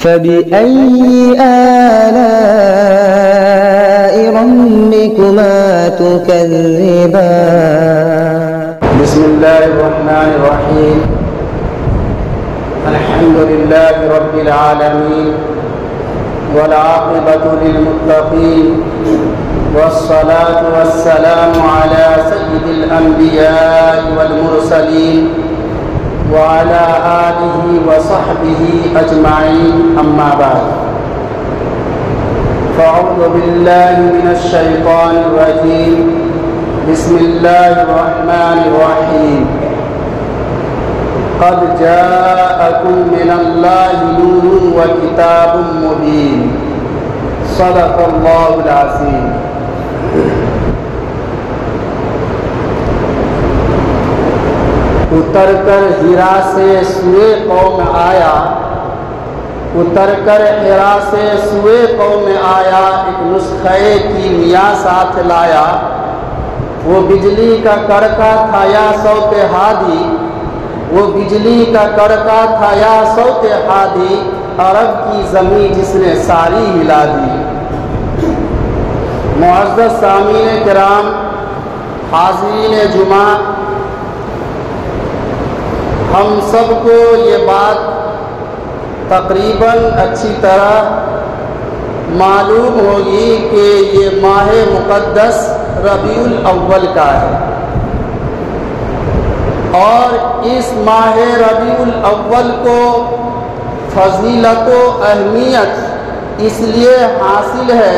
فبأي آلاء ربكما تكذبان بسم الله الرحمن الرحيم الحمد لله رب العالمين والعاقبة للمتقين والصلاة والسلام على سيد الأنبياء والمرسلين وعلى آله وصحبه أجمعين أما بعد فأعوذ بالله من الشيطان الرجيم بسم الله الرحمن الرحيم قد جاءكم من الله نور وكتاب مبين صدق الله العظيم. اتر کر ہیرا سے سوئے قوم آیا، اتر کر ہیرا سے سوئے قوم آیا، ایک نسخہ کیمیا ساتھ لایا، وہ بجلی کا کڑکا تھا یا صوت ہادی، وہ بجلی کا کڑکا تھا یا صوت ہادی، عرب کی زمین جس نے ساری ہلا دی۔ معزز سامعین کرام، حاضرین جمعہ، ہم سب کو یہ بات تقریباً اچھی طرح معلوم ہوگی کہ یہ ماہ مقدس ربیع الاول کا ہے، اور اس ماہ ربیع الاول کو فضیلت و اہمیت اس لیے حاصل ہے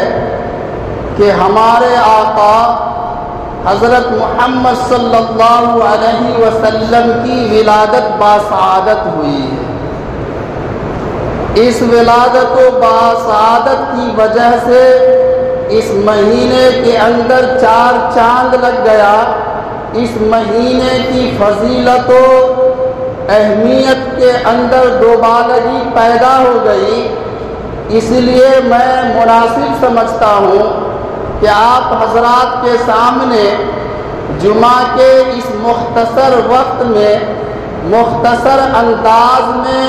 کہ ہمارے آقا حضرت محمد صلی اللہ علیہ وسلم کی ولادت باسعادت ہوئی ہے۔ اس ولادت و باسعادت کی وجہ سے اس مہینے کے اندر 4 چاند لگ گیا، اس مہینے کی فضیلت و اہمیت کے اندر دوبالگی پیدا ہو گئی۔ اس لیے میں مناسب سمجھتا ہوں کہ آپ حضرات کے سامنے جمعہ کے اس مختصر وقت میں مختصر انداز میں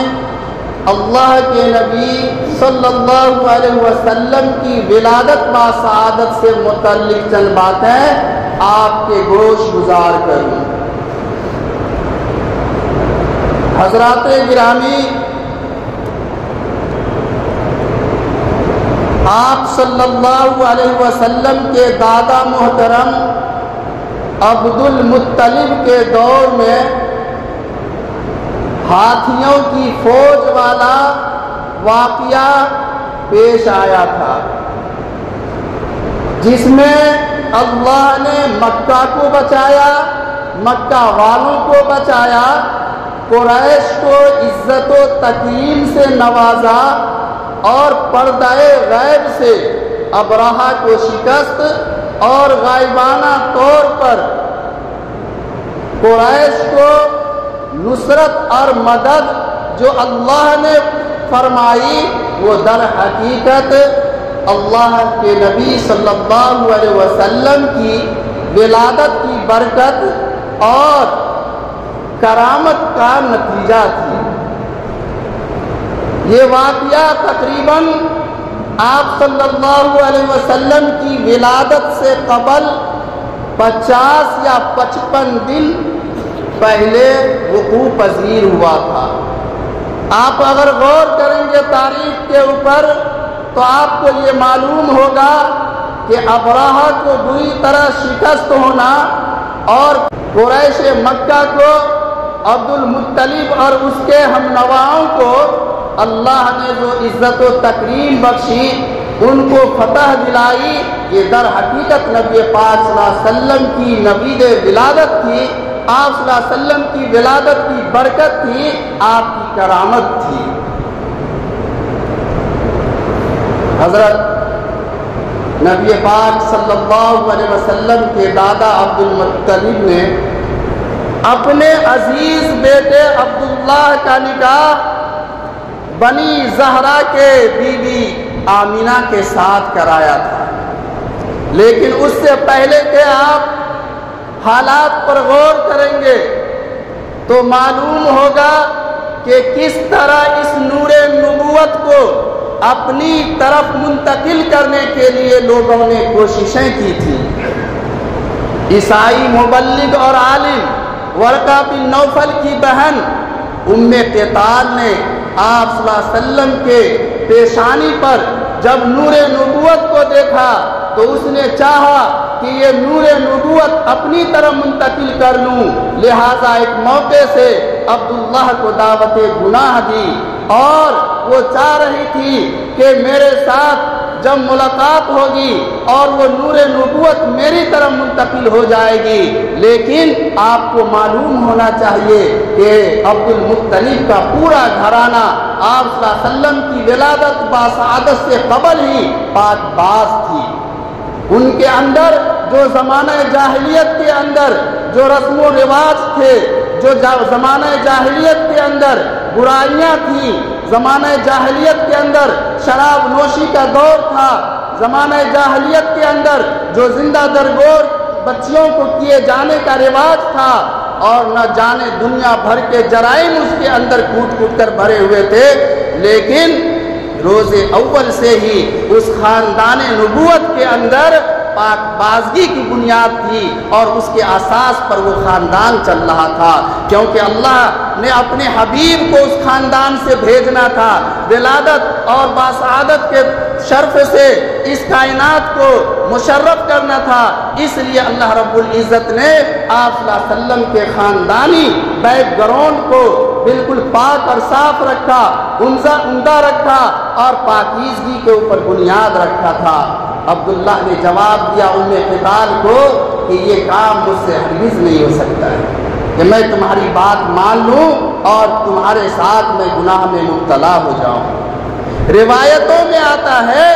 اللہ کے نبی صلی اللہ علیہ وسلم کی ولادت باسعادت سے متعلق چند باتیں آپ کے گوش گزار کروں۔ حضرات گرامی، آپ صلی اللہ علیہ وسلم کے دادا محترم عبد المطلب کے دور میں ہاتھیوں کی فوج والا واقعہ پیش آیا تھا، جس میں اللہ نے مکہ کو بچایا، مکہ والوں کو بچایا، قریش کو عزت و تکریم سے نوازا اور پردہ غیب سے ابرہہ کو شکست اور غائبانہ طور پر قریش کو نصرت اور مدد جو اللہ نے فرمائی، وہ در حقیقت اللہ کے نبی صلی اللہ علیہ وسلم کی ولادت کی برکت اور کرامت کا نتیجہ تھی۔ یہ واقعہ تقریباً آپ صلی اللہ علیہ وسلم کی ولادت سے قبل 50 یا 55 دن پہلے وقوع پذیر ہوا تھا۔ آپ اگر غور کریں گے تاریخ کے اوپر تو آپ کو یہ معلوم ہوگا کہ ابرہہ کو بری طرح شکست ہونا اور قریش مکہ کو عبد المطلب اور اس کے ہم نواؤں کو اللہ نے جو عزت و تکریم بخشی، ان کو فتح دلائی، یہ در حقیقت نبی پاک صلی اللہ علیہ وسلم کی نوید ولادت تھی، آپ صلی اللہ علیہ وسلم کی ولادت کی برکت تھی، آپ کی کرامت تھی۔ حضرت نبی پاک صلی اللہ علیہ وسلم کے دادا عبد المطلب نے اپنے عزیز بیٹے عبداللہ کا نکاح بنی زہرا کے بی بی آمینہ کے ساتھ کرایا تھا، لیکن اس سے پہلے کہ آپ حالات پر غور کریں گے تو معلوم ہوگا کہ کس طرح اس نور نبوت کو اپنی طرف منتقل کرنے کے لیے لوگوں نے کوششیں کی تھی۔ عیسائی مبلغ اور عالم ورقہ بن نوفل کی بہن ام قتال نے آپ صلی اللہ علیہ وسلم کے پیشانی پر جب نور نبوت کو دیکھا تو اس نے چاہا کہ یہ نور نبوت اپنی طرف منتقل کر لوں، لہذا ایک موقع سے عبداللہ کو دعوت گناہ دی اور وہ چاہ رہی تھی کہ میرے ساتھ جب ملاقات ہوگی اور وہ نور نبوت میری طرف منتقل ہو جائے گی، لیکن آپ کو معلوم ہونا چاہیے کہ عبد المطلب کا پورا گھرانہ آپ صلی اللہ علیہ وسلم کی ولادت باسعادت سے قبل ہی پاک باز تھی۔ ان کے اندر جو زمانہ جاہلیت کے اندر جو رسم و رواج تھے، جو زمانہ جاہلیت کے اندر برائیاں تھیں، زمانہ جاہلیت کے اندر شراب نوشی کا دور تھا، زمانہ جاہلیت کے اندر جو زندہ درگور بچیوں کو کیے جانے کا رواج تھا، اور نہ جانے دنیا بھر کے جرائم اس کے اندر کود کود کر بھرے ہوئے تھے، لیکن روز اول سے ہی اس خاندان نبوت کے اندر پاک بازگی کی بنیاد تھی اور اس کے اساس پر وہ خاندان چل رہا تھا، کیونکہ اللہ نے اپنے حبیب کو اس خاندان سے بھیجنا تھا، ولادت اور باسعادت کے شرف سے اس کائنات کو مشرف کرنا تھا۔ اس لیے اللہ رب العزت نے آپ صلی اللہ علیہ وسلم کے خاندانی بیک گراؤنڈ کو بالکل پاک اور صاف رکھا، عمدہ رکھا اور پاکیزگی کے اوپر بنیاد رکھا تھا۔ عبداللہ نے جواب دیا ام قتال کو کہ یہ کام مجھ سے ہرگز نہیں ہو سکتا ہے کہ میں تمہاری بات مان لوں اور تمہارے ساتھ میں گناہ میں مبتلا ہو جاؤں۔ روایتوں میں آتا ہے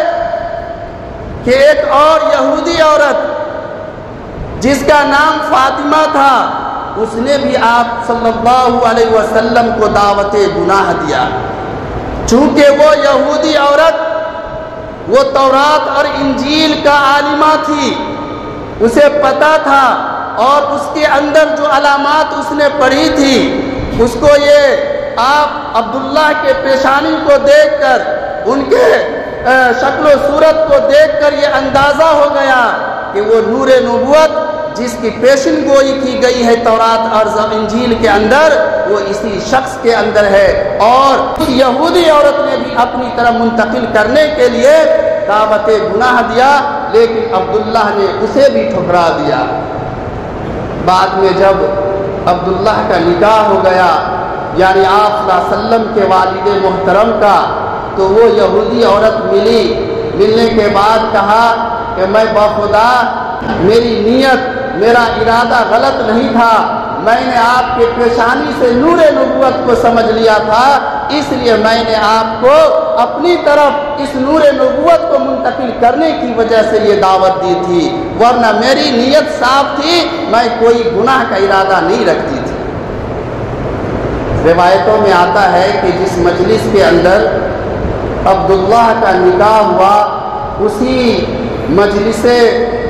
کہ ایک اور یہودی عورت جس کا نام فاطمہ تھا، اس نے بھی آپ صلی اللہ علیہ وسلم کو دعوت گناہ دیا۔ چونکہ وہ یہودی عورت وہ تورات اور انجیل کا عالمہ تھی، اسے پتا تھا اور اس کے اندر جو علامات اس نے پڑھی تھی، اس کو یہ آپ عبداللہ کے پیشانی کو دیکھ کر، ان کے شکل و صورت کو دیکھ کر یہ اندازہ ہو گیا کہ وہ نور نبوت جس کی پیشن گوئی کی گئی ہے تورات اور انجیل کے اندر، وہ اسی شخص کے اندر ہے۔ اور اس یہودی عورت نے بھی اپنی طرف منتقل کرنے کے لیے دعوت گناہ دیا، لیکن عبداللہ نے اسے بھی ٹھکرا دیا۔ بعد میں جب عبداللہ کا نکاح ہو گیا، یعنی آپ صلی اللہ علیہ وسلم کے والد محترم کا، تو وہ یہودی عورت ملنے کے بعد کہا کہ میں بخدا میری نیت میرا ارادہ غلط نہیں تھا، میں نے آپ کے پیشانی سے نور نبوت کو سمجھ لیا تھا، اس لیے میں نے آپ کو اپنی طرف اس نور نبوت کو منتقل کرنے کی وجہ سے یہ دعوت دی تھی، ورنہ میری نیت صاف تھی، میں کوئی گناہ کا ارادہ نہیں رکھتی تھی۔ روایتوں میں آتا ہے کہ جس مجلس کے اندر عبداللہ کا نکاح ہوا، اسی مجلس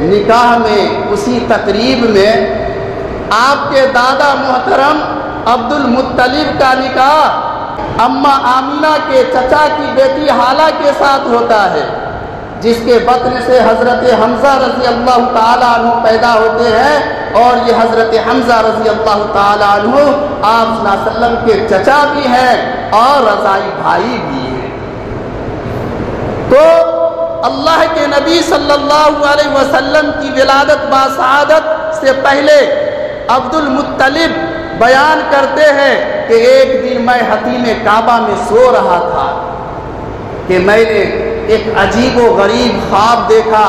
نکاح میں، اسی تقریب میں آپ کے دادا محترم عبد المطلب کا نکاح اماں آمینہ کے چچا کی بیٹی حالہ کے ساتھ ہوتا ہے، جس کے بطن سے حضرت حمزہ رضی اللہ تعالیٰ عنہ پیدا ہوتے ہیں، اور یہ حضرت حمزہ رضی اللہ تعالیٰ عنہ آپ صلی اللہ علیہ وسلم کے چچا بھی ہیں اور رضائی بھائی بھی ہیں۔ تو اللہ کے نبی صلی اللہ علیہ وسلم کی ولادت باسعادت سے پہلے عبد المطلب بیان کرتے ہیں کہ ایک دن میں حتیم کعبہ میں سو رہا تھا کہ میں نے ایک عجیب و غریب خواب دیکھا،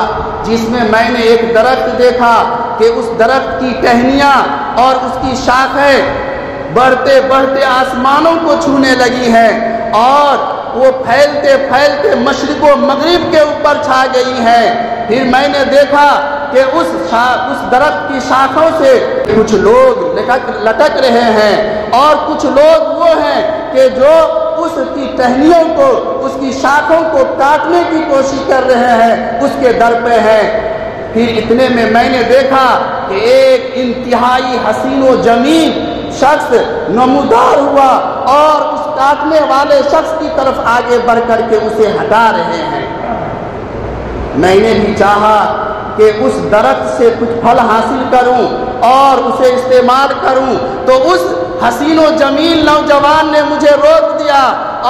جس میں نے ایک درخت دیکھا کہ اس درخت کی ٹہنیاں اور اس کی شاخیں بڑھتے بڑھتے آسمانوں کو چھونے لگی ہیں، اور وہ پھیلتے پھیلتے مشرق و مغرب کے اوپر چھا گئی ہیں۔ پھر میں نے دیکھا کہ اس درخت کی شاخوں سے کچھ لوگ لٹک رہے ہیں، اور کچھ لوگ وہ ہیں کہ جو اس کی ٹہنیوں کو، اس کی شاخوں کو کاٹنے کی کوشش کر رہے ہیں، اس کے در پہ ہیں۔ پھر اتنے میں نے دیکھا کہ ایک انتہائی حسین و جمیل شخص نمودار ہوا، اور اس کاٹنے والے شخص کی طرف آگے بڑھ کر کے اسے ہٹا رہے ہیں۔ میں نے بھی چاہا کہ اس درخت سے کچھ پھل حاصل کروں اور اسے استعمال کروں، تو اس حسین و جمیل نوجوان نے مجھے روک دیا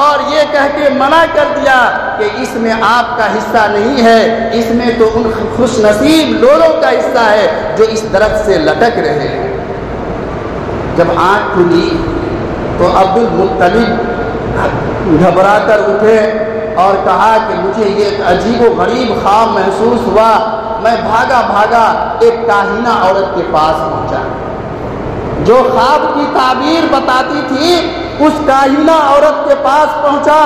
اور یہ کہہ کے منع کر دیا کہ اس میں آپ کا حصہ نہیں ہے، اس میں تو ان خوش نصیب لوگوں کا حصہ ہے جو اس درخت سے لٹک رہے ہیں۔ جب آنکھ کھلی تو عبد المطلب گھبرا کر اٹھے اور کہا کہ مجھے یہ ایک عجیب و غریب خواب محسوس ہوا۔ میں بھاگا بھاگا ایک کاہنہ عورت کے پاس پہنچا جو خواب کی تعبیر بتاتی تھی۔ اس کاہنہ عورت کے پاس پہنچا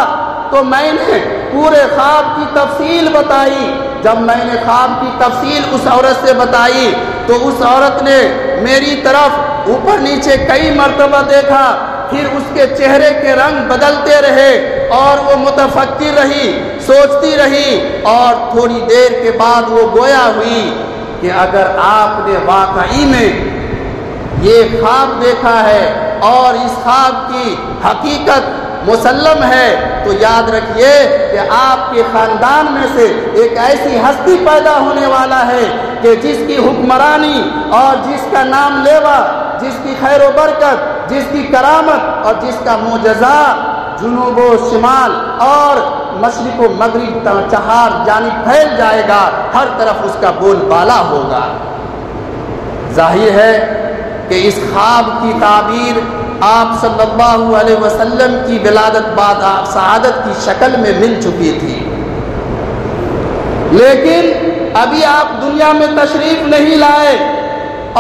تو میں نے پورے خواب کی تفصیل بتائی۔ جب میں نے خواب کی تفصیل اس عورت سے بتائی تو اس عورت نے میری طرف اوپر نیچے کئی مرتبہ دیکھا، پھر اس کے چہرے کے رنگ بدلتے رہے اور وہ متفکر رہی، سوچتی رہی، اور تھوڑی دیر کے بعد وہ گویا ہوئی کہ اگر آپ نے واقعی میں یہ خواب دیکھا ہے اور اس خواب کی حقیقت مسلم ہے تو یاد رکھیے کہ آپ کے خاندان میں سے ایک ایسی ہستی پیدا ہونے والا ہے کہ جس کی حکمرانی اور جس کا نام لیوا، جس کی خیر و برکت، جس کی کرامت اور جس کا معجزہ جنوب و شمال اور مشرق و مغرب چہار جانب پھیل جائے گا، ہر طرف اس کا بول بالا ہوگا۔ ظاہر ہے کہ اس خواب کی تعبیر آپ صلی اللہ علیہ وسلم کی ولادت بعد آپ سعادت کی شکل میں مل چکی تھی، لیکن ابھی آپ دنیا میں تشریف نہیں لائے،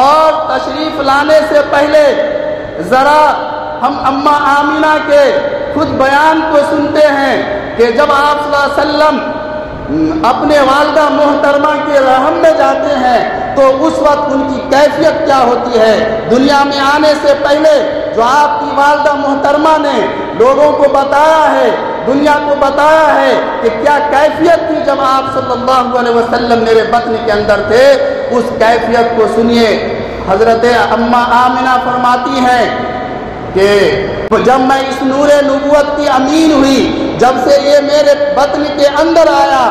اور تشریف لانے سے پہلے ذرا ہم اماں آمینہ کے خود بیان کو سنتے ہیں کہ جب آپ صلی اللہ علیہ وسلم اپنے والدہ محترمہ کے رحم میں جاتے ہیں تو اس وقت ان کی کیفیت کیا ہوتی ہے۔ دنیا میں آنے سے پہلے جو آپ کی والدہ محترمہ نے لوگوں کو بتایا ہے، دنیا کو بتایا ہے کہ کیا کیفیت تھی جب آپ صلی اللہ علیہ وسلم میرے بطن کے اندر تھے، اس کیفیت کو سنیے۔ حضرت اماں آمنہ فرماتی ہیں کہ جب میں اس نور نبوت کی امین ہوئی، جب سے یہ میرے بطن کے اندر آیا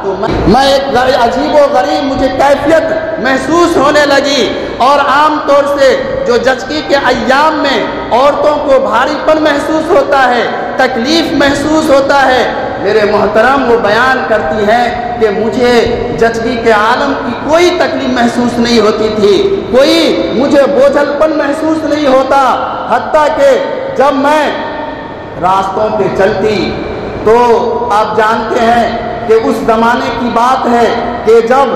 تو میں ایک عجیب و غریب مجھے کیفیت محسوس ہونے لگی، اور عام طور سے جو جچگی کے ایام میں عورتوں کو بھاری پن محسوس ہوتا ہے، تکلیف محسوس ہوتا ہے، میرے محترم وہ بیان کرتی ہیں کہ مجھے جچگی کے عالم کی کوئی تکلیف محسوس نہیں ہوتی تھی، کوئی مجھے بوجھل پن محسوس نہیں ہوتا، حتیٰ کہ جب میں راستوں پہ چلتی تو آپ جانتے ہیں کہ اس زمانے کی بات ہے کہ جب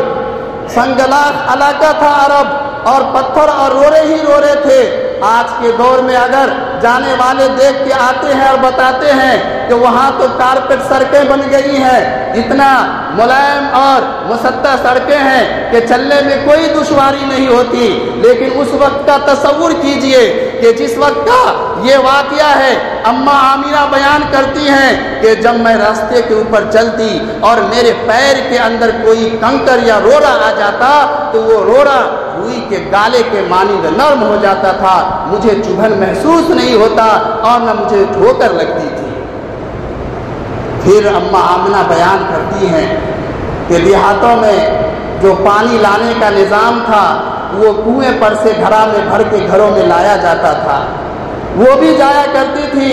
سنگلاخ علاقہ تھا عرب، اور پتھر اور روڑے ہی روڑے تھے۔ آج کے دور میں اگر جانے والے دیکھ کے آتے ہیں اور بتاتے ہیں کہ وہاں تو کارپیٹ سڑکیں بن گئی ہیں، اتنا ملائم اور مسطح سڑکیں ہیں کہ چلنے میں کوئی دشواری نہیں ہوتی، لیکن اس وقت کا تصور کیجئے کہ جس وقت کا یہ واقعہ ہے۔ اماں آمینہ بیان کرتی ہیں کہ جب میں راستے کے اوپر چلتی اور میرے پیر کے اندر کوئی کنکر یا روڑا آ جاتا تو وہ روڑا روئی کے گالے کے مانند نرم ہو جاتا تھا، مجھے چبھن محسوس نہیں ہوتا اور نہ مجھے ٹھوکر لگتی تھی۔ پھر اماں آمنہ بیان کرتی ہیں کہ دیہاتوں میں جو پانی لانے کا نظام تھا وہ کنویں پر سے گھڑا میں بھر کے گھروں میں لایا جاتا تھا، وہ بھی جایا کرتی تھی۔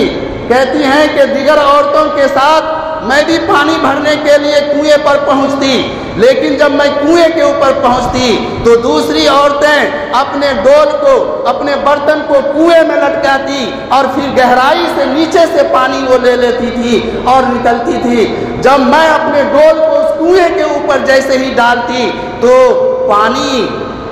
کہتی ہیں کہ دیگر عورتوں کے ساتھ میں بھی پانی بھرنے کے لیے کنویں پر پہنچتی، لیکن جب میں کنویں کے اوپر پہنچتی تو دوسری عورتیں اپنے ڈول کو، اپنے برتن کو کنویں میں لٹکاتی اور پھر گہرائی سے نیچے سے پانی وہ لے لیتی تھی اور نکلتی تھی۔ جب میں اپنے ڈول کو اس کنویں کے اوپر جیسے ہی ڈالتی تو پانی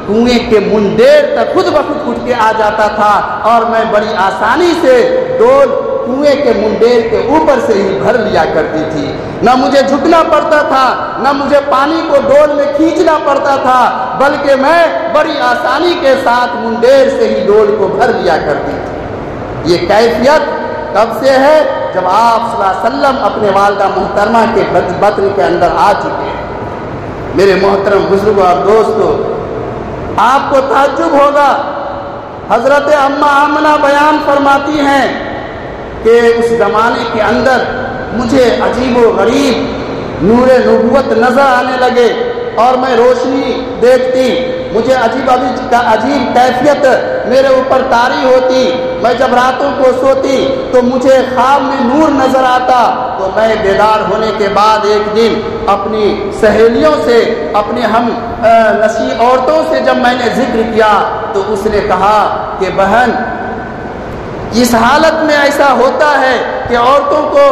کنویں کے منڈیر تک خود بخود اٹھ کے آ جاتا تھا، اور میں بڑی آسانی سے ڈول کنویں کے منڈیر کے اوپر سے ہی بھر لیا کرتی تھی۔ نہ مجھے جھکنا پڑتا تھا، نہ مجھے پانی کو ڈول میں کھینچنا پڑتا تھا، بلکہ میں بڑی آسانی کے ساتھ منڈیر سے ہی ڈول کو بھر لیا کرتی تھی۔ یہ کیفیت کب سے ہے؟ جب آپ صلی اللہ علیہ وسلم اپنے والدہ محترمہ کے بطن کے اندر آ چکے ہیں۔ میرے محترم بزرگوں اور دوستوں، آپ کو تعجب ہوگا، حضرت اماں آمنہ بیان فرماتی ہیں کہ اس زمانے کے اندر مجھے عجیب و غریب نور نبوت نظر آنے لگے اور میں روشنی دیکھتی، مجھے عجیب کیفیت میرے اوپر طاری ہوتی، میں جب راتوں کو سوتی تو مجھے خواب میں نور نظر آتا۔ تو میں بیدار ہونے کے بعد ایک دن اپنی سہیلیوں سے، اپنے ہم نشی عورتوں سے جب میں نے ذکر کیا تو اس نے کہا کہ بہن، اس حالت میں ایسا ہوتا ہے کہ عورتوں کو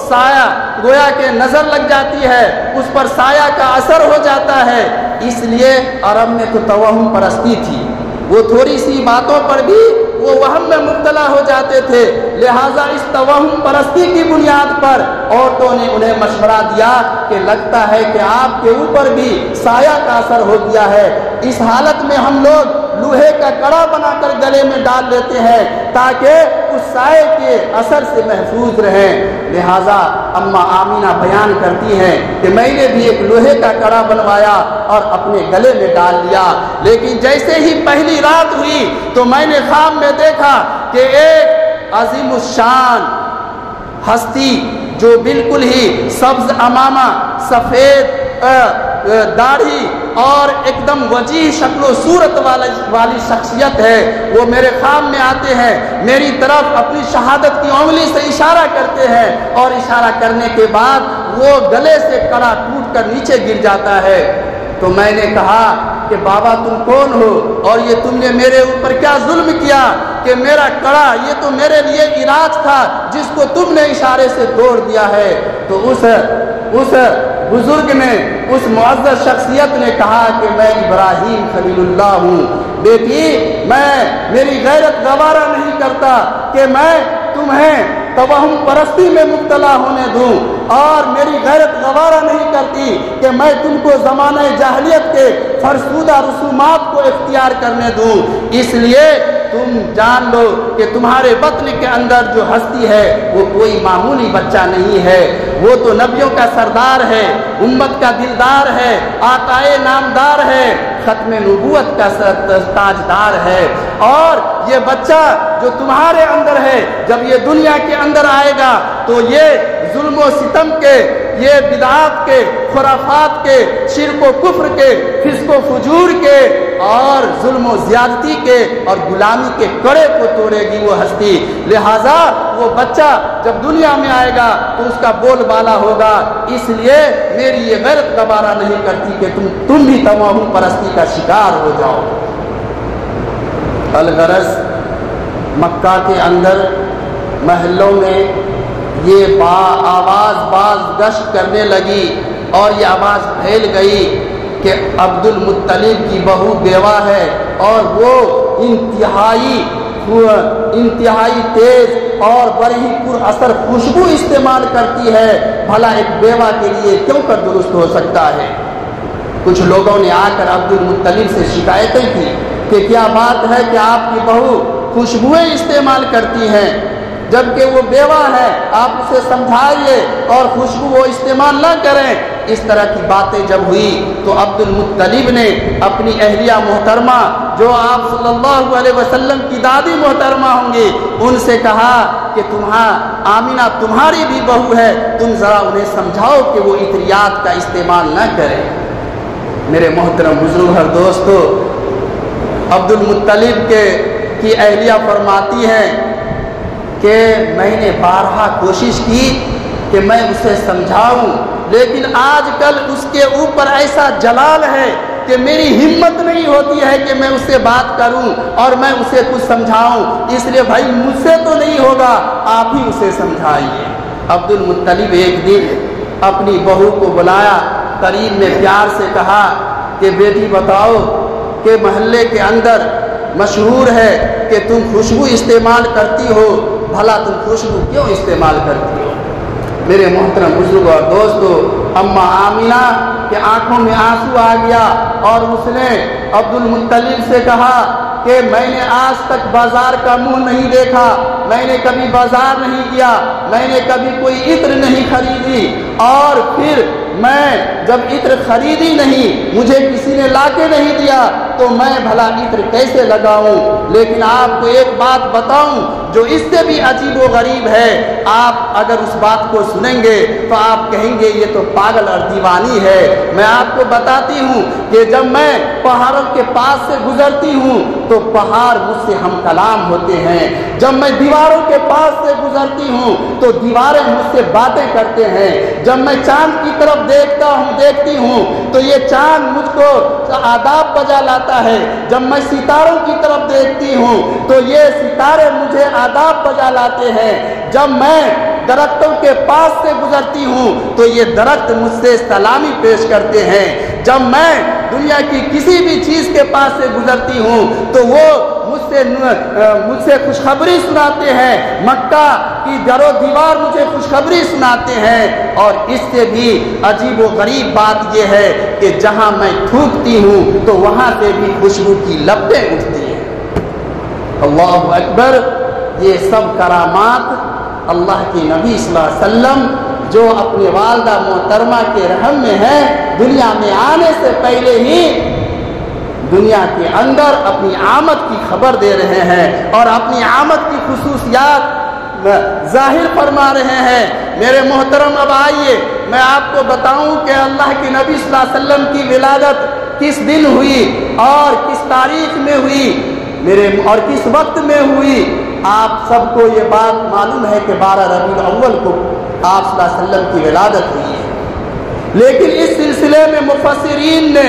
سایہ گویا کہ نظر لگ جاتی ہے، اس پر سایہ کا اثر ہو جاتا ہے۔ اس لیے عرب میں تو توہم پرستی تھی، وہ تھوڑی سی باتوں پر بھی وہ وہم میں مبتلا ہو جاتے تھے، لہٰذا اس توہم پرستی کی بنیاد پر عورتوں نے انہیں مشورہ دیا کہ لگتا ہے کہ آپ کے اوپر بھی سایہ کا اثر ہو گیا ہے۔ اس حالت میں ہم لوگ لوہے کا کڑا بنا کر گلے میں ڈال لیتے ہیں تاکہ اس سائے کے اثر سے محفوظ رہیں۔ لہٰذا اما آمینہ بیان کرتی ہیں کہ میں نے بھی ایک لوہے کا کڑا بنوایا اور اپنے گلے میں ڈال لیا، لیکن جیسے ہی پہلی رات ہوئی تو میں نے خواب میں دیکھا کہ ایک عظیم الشان ہستی جو بالکل ہی سبز امامہ، سفید داڑھی اور ایک دم وجیح شکل و صورت والی شخصیت ہے، وہ میرے خواب میں آتے ہیں، میری طرف اپنی شہادت کی انگلی سے اشارہ کرتے ہیں اور اشارہ کرنے کے بعد وہ گلے سے کڑا ٹوٹ کر نیچے گر جاتا ہے۔ تو میں نے کہا کہ بابا تم کون ہو اور یہ تم نے میرے اوپر کیا ظلم کیا کہ میرا کڑا یہ تو میرے لیے علاج تھا جس کو تم نے اشارے سے توڑ دیا ہے۔ تو اس بزرگ نے، اس معزز شخصیت نے کہا کہ میں ابراہیم خلیل اللہ ہوں، بیٹی میری غیرت گوارا نہیں کرتا کہ میں تمہیں توہم پرستی میں مبتلا ہونے دوں، اور میری غیرت گوارا نہیں کرتی کہ میں تم کو زمانہ جاہلیت کے فرسودہ رسومات کو اختیار کرنے دوں۔ اس لیے تم جان لو کہ تمہارے بطن کے اندر جو ہستی ہے وہ کوئی معمولی بچہ نہیں ہے، وہ تو نبیوں کا سردار ہے، امت کا دلدار ہے، آقائے نامدار ہے، ختم نبوت کا تاجدار ہے۔ اور یہ بچہ جو تمہارے اندر ہے جب یہ دنیا کے اندر آئے گا تو یہ ظلم و ستم کے، یہ بدعات کے، خرافات کے، شرک و کفر کے، فسق و فجور کے اور ظلم و زیادتی کے اور غلامی کے کڑے کو توڑے گی وہ ہستی۔ لہٰذا وہ بچہ جب دنیا میں آئے گا تو اس کا بول بالا ہوگا، اس لیے میری یہ غیرت گوارا نہیں کرتی کہ تم بھی توہم پرستی کا شکار ہو جاؤ۔ الغرض مکہ کے اندر محلوں میں یہ آواز باز گشت کرنے لگی اور یہ آواز پھیل گئی کہ عبد المطلب کی بہو بیوہ ہے اور وہ انتہائی تیز اور بڑی ہی پر اثر خوشبو استعمال کرتی ہے، بھلا ایک بیوہ کے لیے کیوں کر درست ہو سکتا ہے؟ کچھ لوگوں نے آ کر عبد المطلب سے شکایتیں کی کہ کیا بات ہے کہ آپ کی بہو خوشبوئیں استعمال کرتی ہیں جبکہ وہ بیوہ ہے، آپ اسے سمجھائیے اور خوشبو وہ استعمال نہ کریں۔ اس طرح کی باتیں جب ہوئی تو عبد المطلب نے اپنی اہلیہ محترمہ جو آپ صلی اللہ علیہ وسلم کی دادی محترمہ ہوں گی ان سے کہا کہ آمینہ تمہاری بھی بہو ہے، تم ذرا انہیں سمجھاؤ کہ وہ عطریات کا استعمال نہ کریں۔ میرے محترم بزرگ اور دوستو، عبد المطلب کی اہلیہ فرماتی ہیں کہ میں نے بارہا کوشش کی کہ میں اسے سمجھاؤں، لیکن آج کل اس کے اوپر ایسا جلال ہے کہ میری ہمت نہیں ہوتی ہے کہ میں اس سے بات کروں اور میں اسے کچھ سمجھاؤں، اس لیے بھائی مجھ سے تو نہیں ہوگا، آپ ہی اسے سمجھائیے۔ عبد المطلب ایک دن اپنی بہو کو بلایا، قریب میں پیار سے کہا کہ بیٹی بتاؤ کہ محلے کے اندر مشہور ہے کہ تم خوشبو استعمال کرتی ہو، بھلا تم خوشبو کیوں استعمال کرتی ہو؟ میرے محترم بزرگ اور دوستو، اما آمینہ کے آنکھوں میں آنسو آ گیا اور اس نے عبد المطلب سے کہا کہ میں نے آج تک بازار کا منہ نہیں دیکھا، میں نے کبھی بازار نہیں گیا، میں نے کبھی کوئی عطر نہیں خریدی، اور پھر میں جب عطر خریدی نہیں، مجھے کسی نے لا کے نہیں دیا تو میں بھلا عطر کیسے لگاؤں؟ لیکن آپ کو ایک بات بتاؤں جو اس سے بھی عجیب و غریب ہے، آپ اگر اس بات کو سنیں گے تو آپ کہیں گے یہ تو پاگل اور دیوانی ہے۔ میں آپ کو بتاتی ہوں کہ جب میں پہاڑوں کے پاس سے گزرتی ہوں تو پہاڑ مجھ سے ہم کلام ہوتے ہیں، جب میں دیواروں کے پاس سے گزرتی ہوں تو دیواریں مجھ سے باتیں کرتے ہیں، جب میں چاند کی طرف دیکھتی ہوں تو یہ چاند مجھ کو آداب بجا لاتا ہے، جب میں ستاروں کی طرف دیکھتی ہوں تو یہ ستارے مجھے آداب بجا لاتے ہیں، جب میں درختوں کے پاس سے گزرتی ہوں تو یہ درخت مجھ سے سلامی پیش کرتے ہیں، جب میں دنیا کی کسی بھی چیز کے پاس سے گزرتی ہوں تو وہ مجھ سے خوشخبری سناتے ہیں، مکہ کی در و دیوار مجھے خوشخبری سناتے ہیں۔ اور اس سے بھی عجیب و غریب بات یہ ہے کہ جہاں میں تھوکتی ہوں تو وہاں سے بھی خوشبو کی لپٹیں اٹھتی ہیں۔ اللہ اکبر! یہ سب کرامات اللہ کے نبی صلی اللہ علیہ وسلم جو اپنے والدہ محترمہ کے رحم میں ہے، دنیا میں آنے سے پہلے ہی دنیا کے اندر اپنی آمد کی خبر دے رہے ہیں اور اپنی آمد کی خصوصیات ظاہر فرما رہے ہیں۔ میرے محترم، اب آئیے میں آپ کو بتاؤں کہ اللہ کے نبی صلی اللہ علیہ وسلم کی ولادت کس دن ہوئی اور کس تاریخ میں ہوئی اور کس وقت میں ہوئی۔ آپ سب کو یہ بات معلوم ہے کہ 12 ربیع الاول کو آپ صلی اللہ علیہ وسلم کی ولادت ہوئی ہے، لیکن اس سلسلے میں مفسرین نے،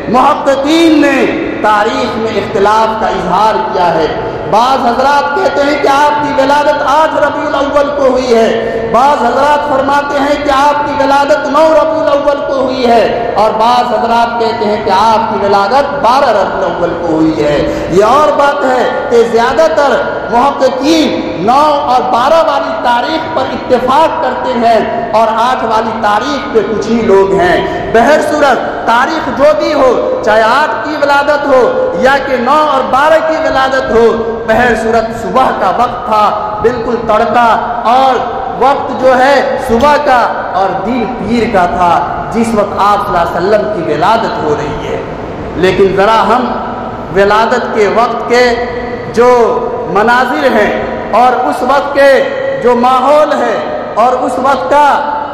محققین نے تاریخ میں اختلاف کا اظہار کیا ہے۔ بعض حضرات کہتے ہیں کہ آپ کی ولادت 8 ربیع الاول کو ہوئی ہے، بعض حضرات فرماتے ہیں کہ آپ کی ولادت 9 ربیع الاول کو ہوئی ہے، اور بعض حضرات کہتے ہیں کہ آپ کی ولادت 12 ربیع الاول کو ہوئی ہے۔ یہ اور بات ہے کہ زیادہ تر محققین 9 اور 12 والی تاریخ پر اتفاق کرتے ہیں اور 8 والی تاریخ پہ کچھ ہی لوگ ہیں۔ بہر صورت تاریخ جو بھی ہو، چاہے 8 کی ولادت ہو یا کہ 9 اور 12 کی ولادت ہو، بہر صورت صبح کا وقت تھا، بالکل تڑکا، اور وقت جو ہے صبح کا اور دن پیر کا تھا جس وقت آپ صلی اللہ علیہ وسلم کی ولادت ہو رہی ہے۔ لیکن ذرا ہم ولادت کے وقت کے جو مناظر ہیں اور اس وقت کے جو ماحول ہے اور اس وقت کا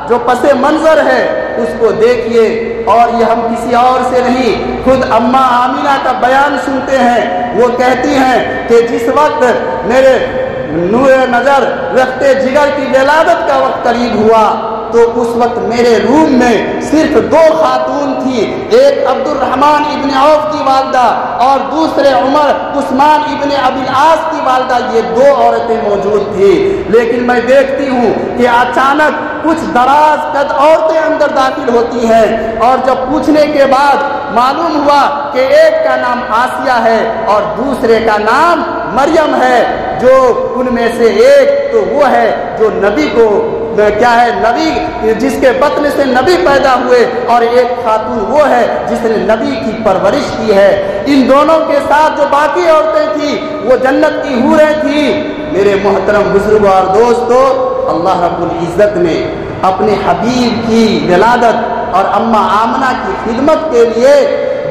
جو پس منظر ہے اس کو دیکھیے، اور یہ ہم کسی اور سے نہیں، خود اماں آمینہ کا بیان سنتے ہیں۔ وہ کہتی ہیں کہ جس وقت میرے نور نظر رخت جگر کی ولادت کا وقت قریب ہوا تو اس وقت میرے روم میں صرف 2 خاتون تھی، ایک عبد الرحمن ابن عوف کی والدہ اور دوسرے عمر عثمان ابن ابی العاص کی والدہ، یہ 2 عورتیں موجود تھیں۔ لیکن میں دیکھتی ہوں کہ اچانک کچھ دراز قد عورتیں اندر داخل ہوتی ہیں، اور جب پوچھنے کے بعد معلوم ہوا کہ ایک کا نام آسیہ ہے اور دوسرے کا نام مریم ہے، جو ان میں سے ایک تو وہ ہے جو نبی کو کیا ہے، نبی جس کے بطن سے نبی پیدا ہوئے، اور ایک خاتون وہ ہے جس نے نبی کی پرورش کی ہے۔ ان دونوں کے ساتھ جو باقی عورتیں تھیں وہ جنت کی حوریں تھیں۔ میرے محترم بزرگوں اور دوستو، اللہ رب العزت نے اپنے حبیب کی ولادت اور اماں آمنہ کی خدمت کے لیے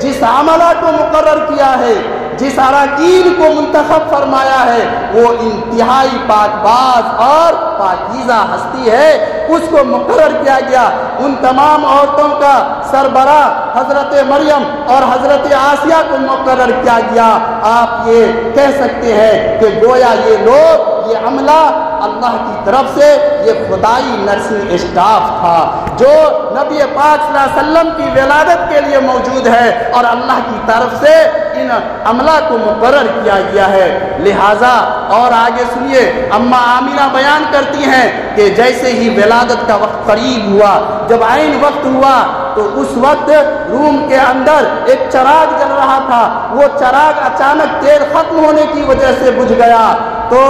جس عملہ کو مقرر کیا ہے، جس اراکین کو منتخب فرمایا ہے، وہ انتہائی پاک باز اور پاکیزہ ہستی ہے، اس کو مقرر کیا گیا۔ ان تمام عورتوں کا سربراہ حضرت مریم اور حضرت آسیہ کو مقرر کیا گیا۔ آپ یہ کہہ سکتے ہیں کہ گویا یہ لوگ، یہ عملہ اللہ کی طرف سے یہ خدائی نرسنگ اسٹاف تھا جو نبی پاک صلی اللہ علیہ وسلم کی ولادت کے لیے موجود ہے، اور اللہ کی طرف سے ان عملہ کو مقرر کیا گیا ہے۔ لہٰذا اور آگے سنیے، اماں آمینہ بیان کرتی ہیں کہ جیسے ہی ولادت کا وقت قریب ہوا، جب عین وقت ہوا تو اس وقت روم کے اندر ایک چراغ جل رہا تھا، وہ چراغ اچانک تیل ختم ہونے کی وجہ سے بجھ گیا، تو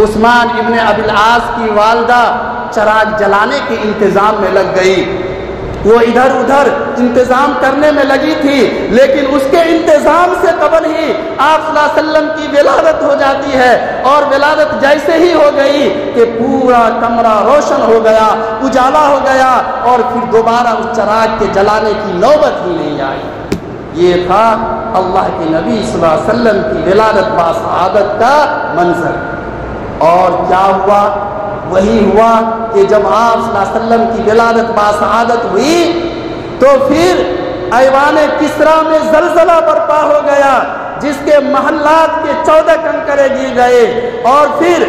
عثمان ابن ابی العاص کی والدہ چراغ جلانے کے انتظام میں لگ گئی، وہ ادھر ادھر انتظام کرنے میں لگی تھی، لیکن اس کے انتظام سے قبل ہی آپ صلی اللہ علیہ وسلم کی ولادت ہو جاتی ہے، اور ولادت جیسے ہی ہو گئی کہ پورا کمرہ روشن ہو گیا، اجالا ہو گیا، اور پھر دوبارہ اس چراغ کے جلانے کی نوبت ہی نہیں آئی۔ یہ تھا اللہ کے نبی صلی اللہ علیہ وسلم کی ولادت باسعادت کا منظر۔ اور کیا ہوا؟ وہی ہوا کہ جب آپ صلی اللہ علیہ وسلم کی ولادت باسعادت ہوئی تو پھر ایوان کسریٰ میں زلزلہ برپا ہو گیا، جس کے محلات کے 14 کنکرے گر گئے، اور پھر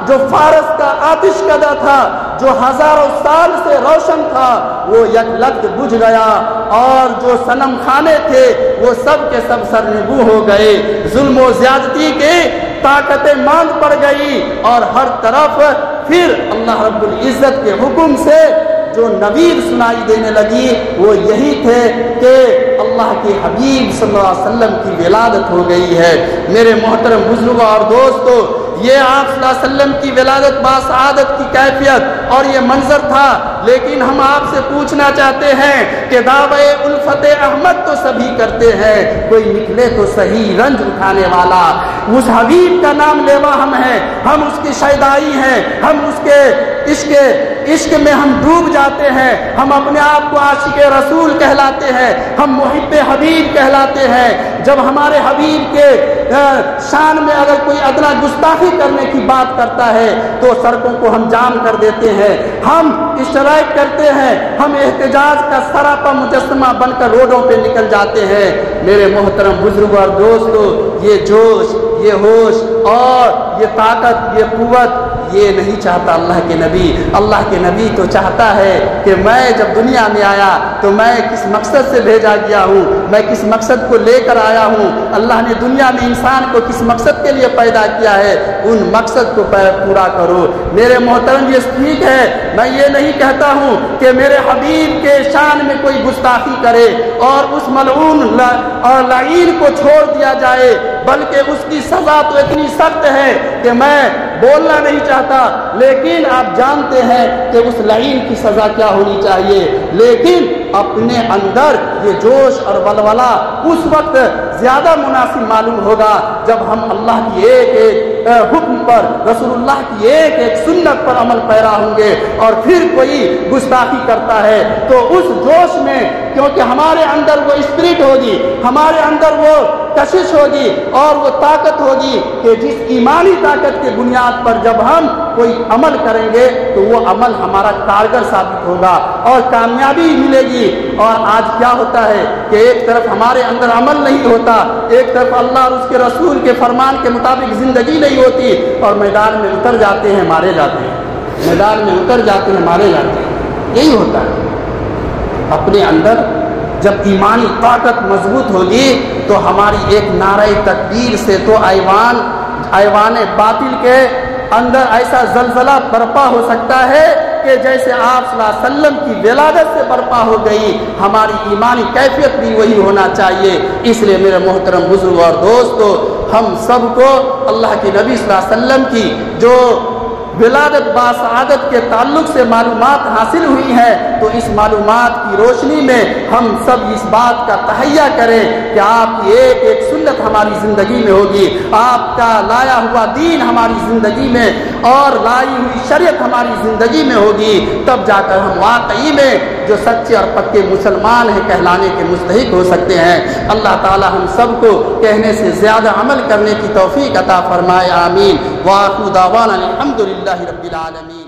جو فارس کا آتش کدہ تھا، جو ہزاروں سال سے روشن تھا، وہ یک لخت بجھ گیا، اور جو صنم خانے تھے وہ سب کے سب سرنگوں ہو گئے۔ ظلم و زیادتی کی طاقتیں ماند پڑ گئی، اور ہر طرف پھر اللہ رب العزت کے حکم سے جو نوید سنائی دینے لگی وہ یہی تھے کہ اللہ کے حبیب صلی اللہ علیہ وسلم کی ولادت ہو گئی ہے۔ میرے محترم بزرگوں اور دوستو، یہ آپ صلی اللہ علیہ وسلم کی ولادت باسعادت کی کیفیت اور یہ منظر تھا، لیکن ہم آپ سے پوچھنا چاہتے ہیں کہ دعوے الفت احمد تو سبھی کرتے ہیں، کوئی نکلے تو صحیح رنج اٹھانے والا۔ اس حبیب کا نام لیوا ہم ہیں، ہم اس کی شیدائی ہیں، ہم اس کے عشق میں ہم ڈوب جاتے ہیں، ہم اپنے آپ کو عاشق رسول کہلاتے ہیں، ہم محب حبیب کہلاتے ہیں۔ جب ہمارے حبیب کے شان میں اگر کوئی ادنا گستاخی کرنے کی بات کرتا ہے تو سڑکوں کو ہم جام کر دیتے ہیں، ہم اشتراک کرتے ہیں، ہم احتجاج کا سراپا مجسمہ بن کر روڈوں پہ نکل جاتے ہیں۔ میرے محترم بزرگوں اور دوستو، یہ جوش، یہ ہوش اور یہ طاقت، یہ قوت یہ نہیں چاہتا اللہ کے نبی۔ اللہ کے نبی تو چاہتا ہے کہ میں جب دنیا میں آیا تو میں کس مقصد سے بھیجا گیا ہوں، میں کس مقصد کو لے کر آیا ہوں، اللہ نے دنیا میں انسان کو کس مقصد کے لیے پیدا کیا ہے، ان مقصد کو پورا کرو۔ میرے محترم، یہ ٹھیک ہے، میں یہ نہیں کہتا ہوں کہ میرے حبیب کے شان میں کوئی گستاخی کرے اور اس ملعون اور لعین کو چھوڑ دیا جائے، بلکہ اس کی سزا تو اتنی سخت ہے کہ میں بولنا نہیں چاہتا، لیکن آپ جانتے ہیں کہ اس لعین کی سزا کیا ہونی چاہیے۔ لیکن اپنے اندر یہ جوش اور ولولہ اس وقت زیادہ مناسب معلوم ہوگا جب ہم اللہ کی ایک ایک حکم پر، رسول اللہ کی ایک ایک سنت پر عمل پیرا ہوں گے، اور پھر کوئی گستاخی کرتا ہے تو اس جوش میں، کیونکہ ہمارے اندر وہ اسپرٹ ہوگی، ہمارے اندر وہ کشش ہوگی اور وہ طاقت ہوگی کہ جس ایمانی طاقت کے بنیاد پر جب ہم کوئی عمل کریں گے تو وہ عمل ہمارا کارگر ثابت ہوگا اور کامیابی ملے گی۔ اور آج کیا ہوتا ہے کہ ایک طرف ہمارے اندر عمل نہیں ہوتا، ایک طرف اللہ اور اس کے رسول کے فرمان کے مطابق زندگی نہیں ہوتی، اور میدان میں اتر جاتے ہیں مارے جاتے ہیں، میدان میں اتر جاتے ہیں مارے جاتے ہیں۔ یہی ہوتا ہے۔ اپنے اندر جب ایمانی طاقت مضبوط ہوگی تو ہماری ایک نعرہ تکبیر سے تو ایوان باطل کے اندر ایسا زلزلہ برپا ہو سکتا ہے کہ جیسے آپ صلی اللہ علیہ وسلم کی ولادت سے برپا ہو گئی، ہماری ایمانی کیفیت بھی وہی ہونا چاہیے۔ اس لیے میرے محترم بزرگ اور دوستو، ہم سب کو اللہ کے نبی صلی اللہ علیہ وسلم کی جو ولادت باسعادت کے تعلق سے معلومات حاصل ہوئی ہیں، تو اس معلومات کی روشنی میں ہم سب اس بات کا تہیہ کریں کہ آپ کی ایک ایک سنت ہماری زندگی میں ہوگی، آپ کا لایا ہوا دین ہماری زندگی میں اور لائی ہوئی شریعت ہماری زندگی میں ہوگی، تب جا کر ہم واقعی میں جو سچے اور پکے مسلمان ہیں کہلانے کے مستحق ہو سکتے ہیں۔ اللہ تعالی ہم سب کو کہنے سے زیادہ عمل کرنے کی توفیق عطا فرمائے، آمین۔ وآخر دعوانا الحمدللہ رب العالمین۔